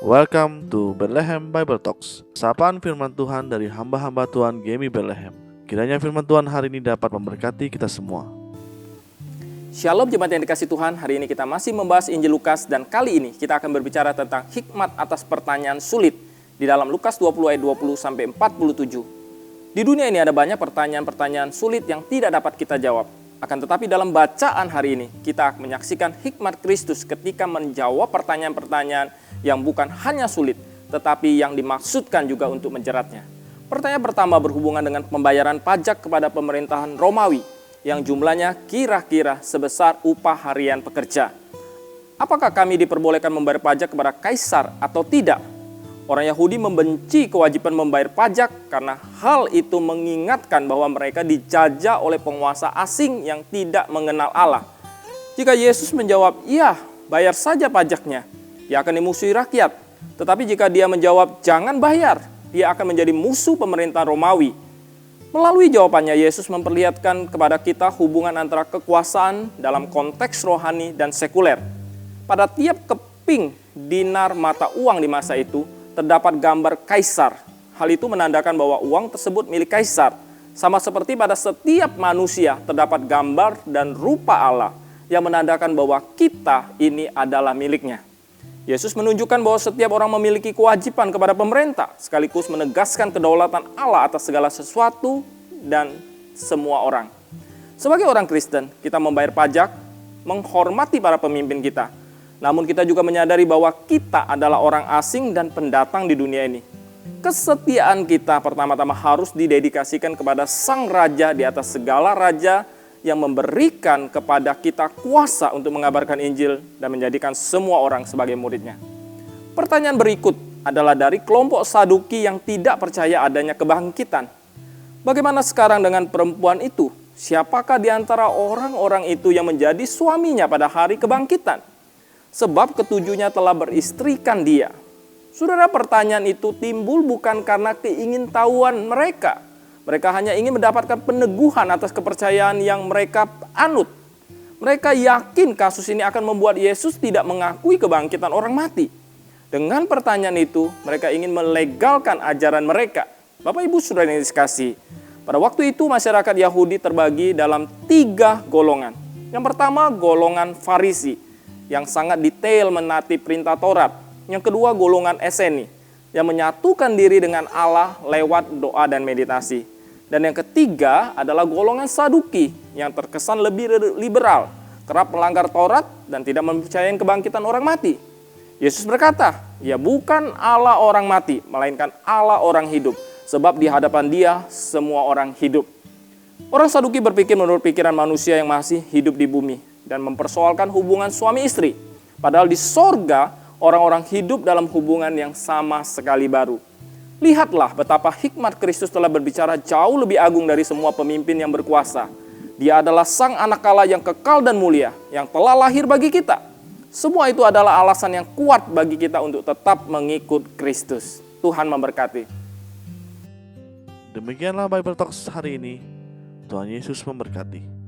Welcome to Bethlehem Bible Talks. Sapaan firman Tuhan dari hamba-hamba Tuhan Gemi Bethlehem. Kiranya firman Tuhan hari ini dapat memberkati kita semua. Shalom jemaat yang dikasih Tuhan, hari ini kita masih membahas Injil Lukas dan kali ini kita akan berbicara tentang hikmat atas pertanyaan sulit di dalam Lukas 20 ayat 20 sampai 47. Di dunia ini ada banyak pertanyaan-pertanyaan sulit yang tidak dapat kita jawab. Akan tetapi dalam bacaan hari ini kita akan menyaksikan hikmat Kristus ketika menjawab pertanyaan-pertanyaan yang bukan hanya sulit, tetapi yang dimaksudkan juga untuk menjeratnya. Pertanyaan pertama berhubungan dengan pembayaran pajak kepada pemerintahan Romawi yang jumlahnya kira-kira sebesar upah harian pekerja. Apakah kami diperbolehkan membayar pajak kepada kaisar atau tidak? Orang Yahudi membenci kewajiban membayar pajak karena hal itu mengingatkan bahwa mereka dijajah oleh penguasa asing yang tidak mengenal Allah. Jika Yesus menjawab, "Iya, bayar saja pajaknya," dia akan dimusuhi rakyat. Tetapi jika dia menjawab, "Jangan bayar," dia akan menjadi musuh pemerintah Romawi. Melalui jawabannya, Yesus memperlihatkan kepada kita hubungan antara kekuasaan dalam konteks rohani dan sekuler. Pada tiap keping dinar mata uang di masa itu, terdapat gambar kaisar. Hal itu menandakan bahwa uang tersebut milik kaisar. Sama seperti pada setiap manusia terdapat gambar dan rupa Allah yang menandakan bahwa kita ini adalah miliknya. Yesus menunjukkan bahwa setiap orang memiliki kewajiban kepada pemerintah, sekaligus menegaskan kedaulatan Allah atas segala sesuatu dan semua orang. Sebagai orang Kristen, kita membayar pajak, menghormati para pemimpin kita. Namun kita juga menyadari bahwa kita adalah orang asing dan pendatang di dunia ini. Kesetiaan kita pertama-tama harus didedikasikan kepada Sang Raja di atas segala raja yang memberikan kepada kita kuasa untuk mengabarkan Injil dan menjadikan semua orang sebagai muridnya. Pertanyaan berikut adalah dari kelompok Saduki yang tidak percaya adanya kebangkitan. Bagaimana sekarang dengan perempuan itu? Siapakah di antara orang-orang itu yang menjadi suaminya pada hari kebangkitan? Sebab ketujuhnya telah beristrikan dia. Saudara, pertanyaan itu timbul bukan karena keingintahuan mereka. Mereka hanya ingin mendapatkan peneguhan atas kepercayaan yang mereka anut. Mereka yakin kasus ini akan membuat Yesus tidak mengakui kebangkitan orang mati. Dengan pertanyaan itu, mereka ingin melegalkan ajaran mereka. Bapak Ibu Saudara yang dikasihi, pada waktu itu masyarakat Yahudi terbagi dalam 3 golongan. Yang pertama, golongan Farisi yang sangat detail menaati perintah Taurat. Yang kedua, golongan Eseni yang menyatukan diri dengan Allah lewat doa dan meditasi. Dan yang ketiga adalah golongan Saduki yang terkesan lebih liberal, kerap melanggar Taurat dan tidak mempercayai kebangkitan orang mati. Yesus berkata, "Ya bukan Allah orang mati, melainkan Allah orang hidup, sebab di hadapan Dia semua orang hidup." Orang Saduki berpikir menurut pikiran manusia yang masih hidup di bumi dan mempersoalkan hubungan suami istri. Padahal di sorga, orang-orang hidup dalam hubungan yang sama sekali baru. Lihatlah betapa hikmat Kristus telah berbicara jauh lebih agung dari semua pemimpin yang berkuasa. Dia adalah Sang Anak Allah yang kekal dan mulia, yang telah lahir bagi kita. Semua itu adalah alasan yang kuat bagi kita untuk tetap mengikut Kristus. Tuhan memberkati. Demikianlah Bible Talks hari ini. Tuhan Yesus memberkati.